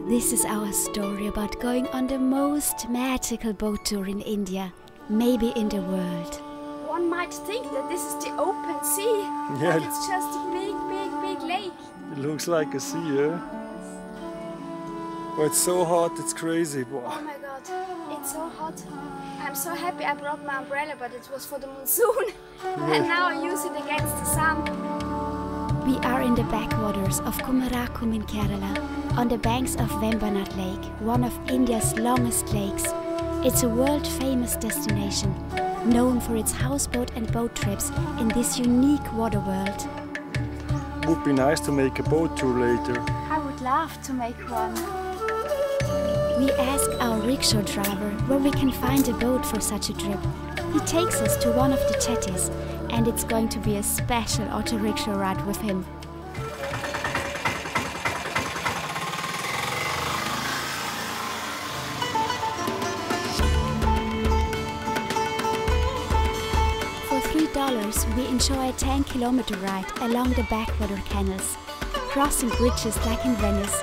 This is our story about going on the most magical boat tour in India, maybe in the world. One might think that this is the open sea, Yeah. but it's just a big lake. It looks like a sea, yeah? But it's so hot, it's crazy. Oh my god, it's so hot. I'm so happy I brought my umbrella, but it was for the monsoon. And now I use it against the sun. We are in the backwaters of Kumarakom in Kerala, on the banks of Vembanad Lake, one of India's longest lakes. It's a world-famous destination, known for its houseboat and boat trips in this unique water world. Would be nice to make a boat tour later. I would love to make one. We ask our rickshaw driver where we can find a boat for such a trip. He takes us to one of the jetties, and it's going to be a special auto rickshaw ride with him. For $3, we enjoy a 10-kilometer ride along the backwater canals, crossing bridges like in Venice.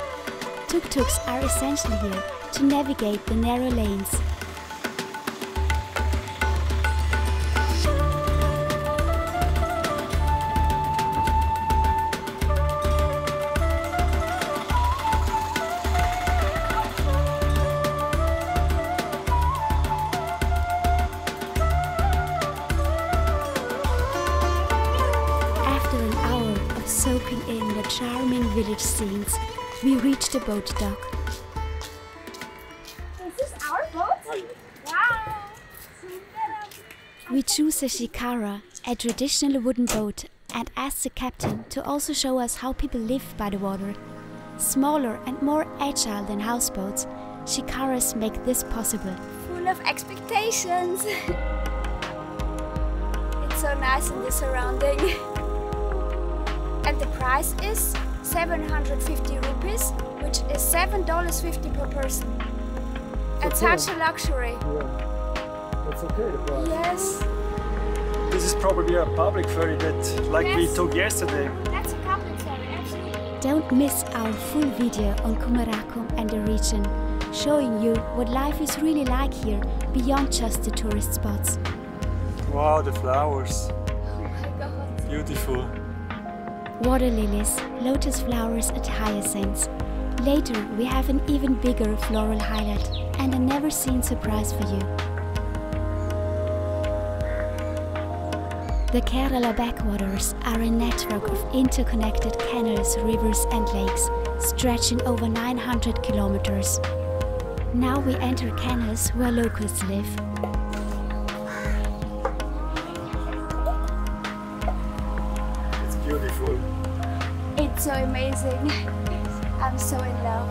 Tuk-tuks are essential here to navigate the narrow lanes. After an hour of soaking in the charming village scenes, we reach the boat dock. Is this our boat? Wow! We choose a shikara, a traditional wooden boat, and ask the captain to also show us how people live by the water. Smaller and more agile than houseboats, shikaras make this possible. Full of expectations. It's so nice in this surrounding. And the price is 750 rupees, which is $7.50 per person. And okay. such a luxury. Yeah. That's okay, the price. Yes. This is probably a public ferry that, like we Yes. took yesterday. That's a public ferry, actually. Don't miss our full video on Kumarakom and the region, showing you what life is really like here, beyond just the tourist spots. Wow, the flowers. Oh my god. Beautiful. Water lilies, lotus flowers and hyacinths. Later we have an even bigger floral highlight and a never-seen surprise for you. The Kerala backwaters are a network of interconnected canals, rivers and lakes, stretching over 900 kilometers. Now we enter canals where locals live. It's beautiful. It's so amazing. I'm so in love.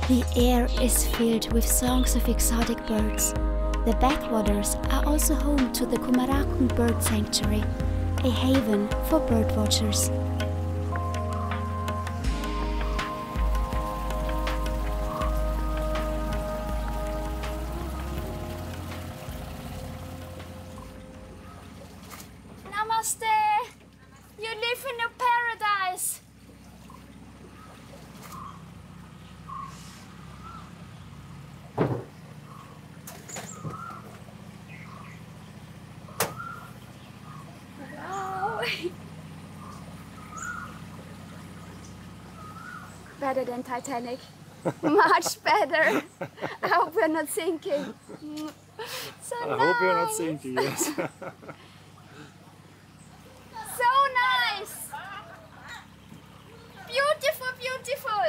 The air is filled with songs of exotic birds. The backwaters are also home to the Kumarakom Bird Sanctuary, a haven for birdwatchers. Namaste! You live in a paradise! Wow! Better than Titanic. Much better. I hope we're not sinking. So I nice. hope you're not sinking, yes. So nice! Beautiful, beautiful!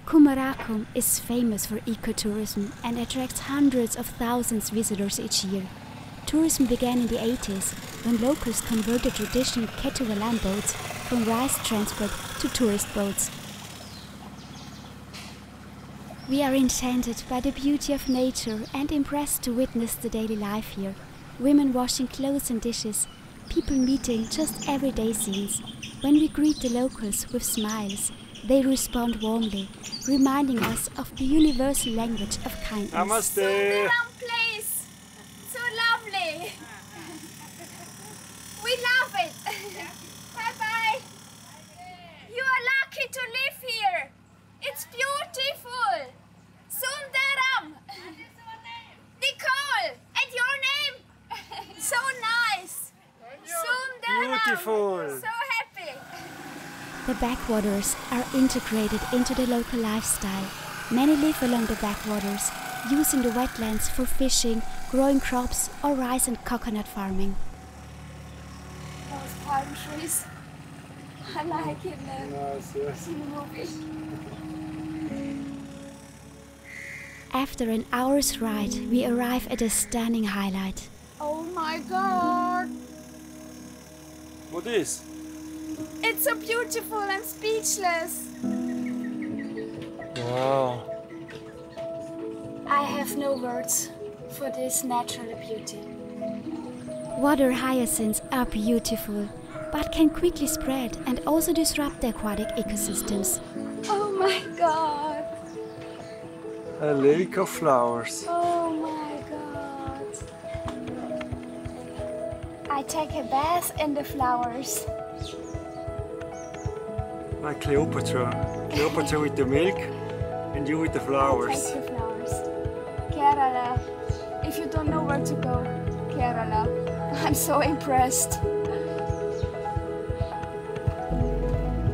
Kumarakom is famous for ecotourism and attracts hundreds of thousands of visitors each year. Tourism began in the 80s when locals converted traditional catamaran boats from rice transport to tourist boats. We are enchanted by the beauty of nature and impressed to witness the daily life here. Women washing clothes and dishes, people meeting just everyday scenes. When we greet the locals with smiles, they respond warmly, reminding us of the universal language of kindness. Namaste! Place. So lovely. We love it. Bye-bye. You are lucky to live here. It's beautiful. Sundaram. Nicole. And your name? So nice. Sundaram. Beautiful. So happy. The backwaters are integrated into the local lifestyle. Many live along the backwaters, using the wetlands for fishing, growing crops or rice and coconut farming. Those palm trees. I like it now. Nice, yes. In the movie. After an hour's ride, we arrive at a stunning highlight. Oh my god. What is? It's so beautiful. I'm speechless. Wow. I have no words for this natural beauty. Water hyacinths are beautiful, but can quickly spread and also disrupt the aquatic ecosystems. Oh my god. A lake of flowers. Oh my god. I take a bath in the flowers. Like Cleopatra. Cleopatra with the milk and you with the flowers. I take the flowers. Kerala. If you don't know where to go, Kerala. I'm so impressed.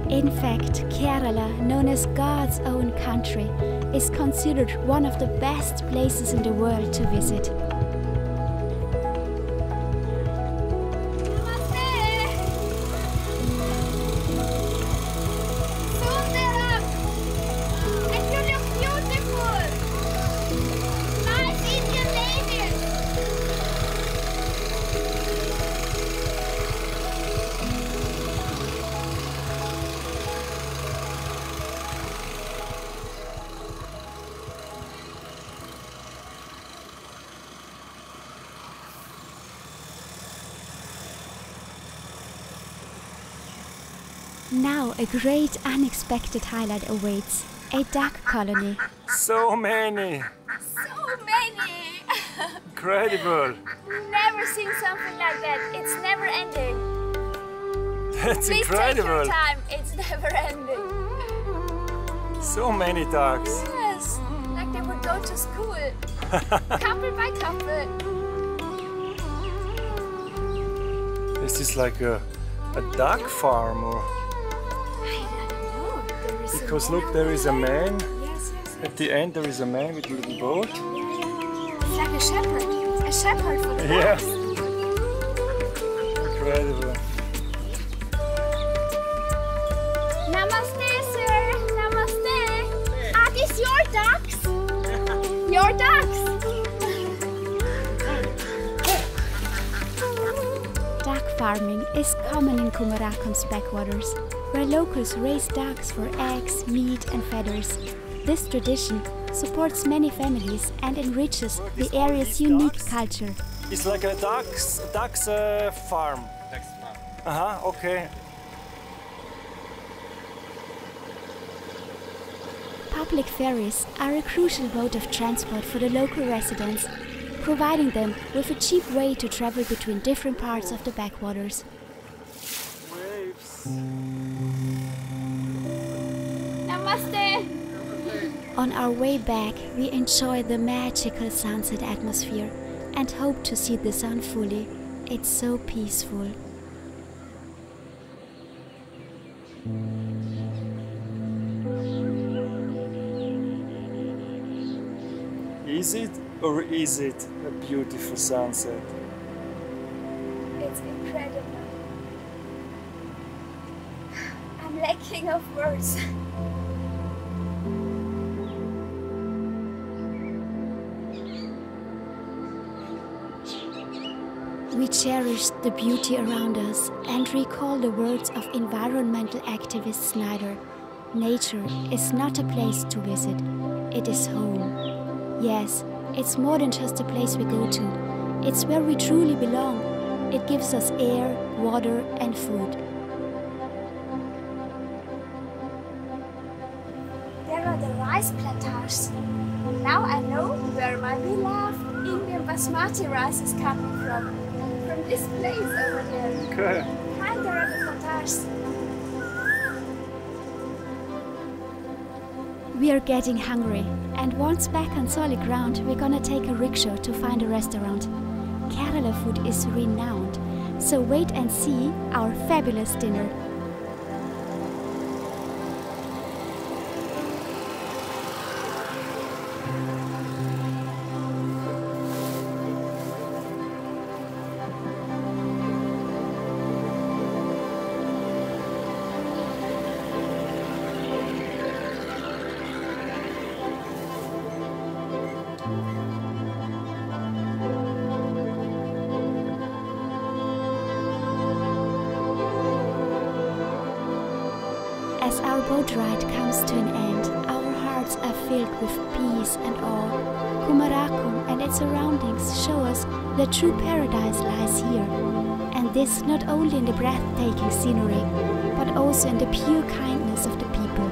In fact, Kerala, known as God's own country, is considered one of the best places in the world to visit. Now a great unexpected highlight awaits, a duck colony. So many! So many! Incredible! Never seen something like that. It's never ending. That's Please incredible! take your time. It's never ending. So many ducks! Yes, like they would go to school. Couple by couple. Is this like a duck farm or? Because look, there is a man. Yes. At the end there is a man with a little boat. It's like a shepherd. A shepherd for the Yes. ducks. Incredible. Namaste, sir. Namaste. Are these your ducks? Your ducks. Duck farming is common in Kumarakom's backwaters, where locals raise ducks for eggs, meat and feathers. This tradition supports many families and enriches the area's unique culture. It's like a ducks farm. Okay. Public ferries are a crucial mode of transport for the local residents, providing them with a cheap way to travel between different parts of the backwaters. Waves. Namaste. On our way back, we enjoy the magical sunset atmosphere and hope to see the sun fully. It's so peaceful. Is it or is it a beautiful sunset? It's incredible. I'm lacking of words. We cherish the beauty around us and recall the words of environmental activist Snyder. Nature is not a place to visit, it is home. Yes, it's more than just a place we go to. It's where we truly belong. It gives us air, water and food. rice plantations. Now I know where my beloved Indian basmati rice is coming from. From this place over there. Okay. Behind the rubber plantations. We are getting hungry, and once back on solid ground, we're gonna take a rickshaw to find a restaurant. Kerala food is renowned, so wait and see our fabulous dinner. As our boat ride comes to an end, our hearts are filled with peace and awe. Kumarakom and its surroundings show us the true paradise lies here. And this not only in the breathtaking scenery, but also in the pure kindness of the people.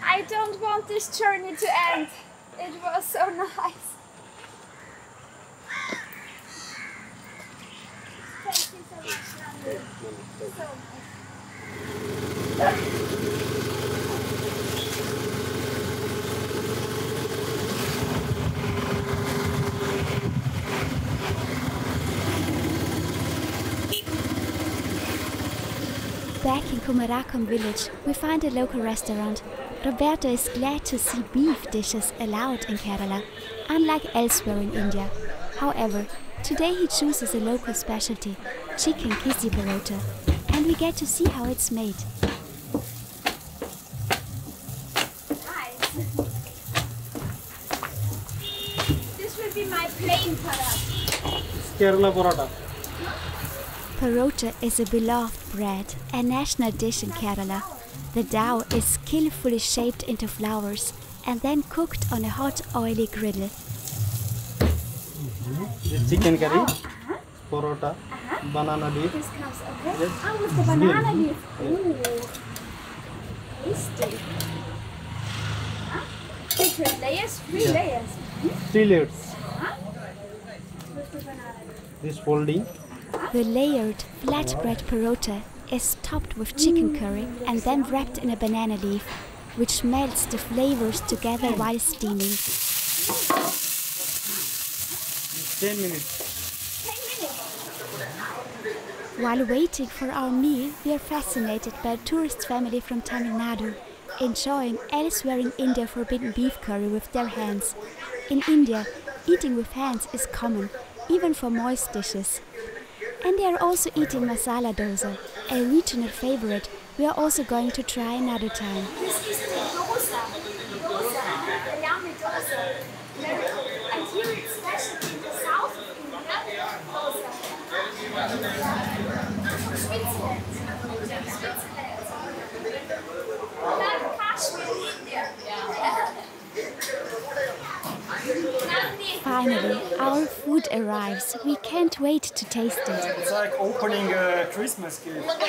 I don't want this journey to end. It was so nice. Thank you so much, Nandi. So Back in Kumarakom village, we find a local restaurant. Roberto is glad to see beef dishes allowed in Kerala, unlike elsewhere in India. However, today he chooses a local specialty, chicken kisi parota, and we get to see how it's made. nice. This will be my plain paratha. Kerala parota. Parota is a beloved bread, a national dish in Kerala. The dough is skillfully shaped into flowers and then cooked on a hot, oily griddle. Chicken curry, parota, banana leaf. This comes okay. Oh, with the banana leaf. Ooh. Tasty. Different layers, three layers. 3 layers. With the banana leaf. This folding. The layered flatbread parota is topped with chicken curry and then wrapped in a banana leaf, which melts the flavors together while steaming. 10 minutes. 10 minutes. While waiting for our meal, we are fascinated by a tourist family from Tamil Nadu, enjoying elsewhere in India forbidden beef curry with their hands. In India, eating with hands is common, even for moist dishes. And they are also eating masala dosa, a regional favorite we are also going to try another time. This is the dosa. The yummy dosa. And here it's especially in the south of India, dosa. From Switzerland. Like Kashmir, India. Finally, our food arrives. We can't wait to taste it. It's like opening a Christmas gift. What is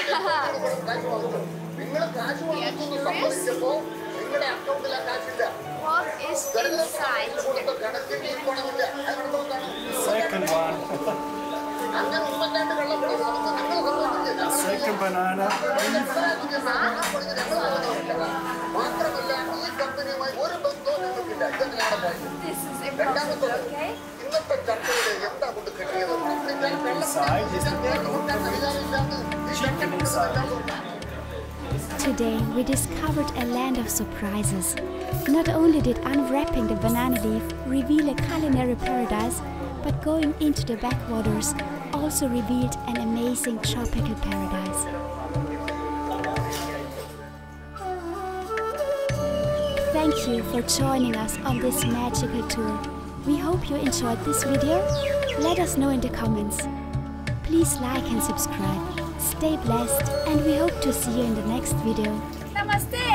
inside? Second one. Second banana. This is impossible, okay? Inside is the parota, chicken inside. Today we discovered a land of surprises. Not only did unwrapping the banana leaf reveal a culinary paradise, but going into the backwaters also revealed an amazing tropical paradise. Thank you for joining us on this magical tour. We hope you enjoyed this video. Let us know in the comments. Please like and subscribe. Stay blessed, and we hope to see you in the next video. Namaste.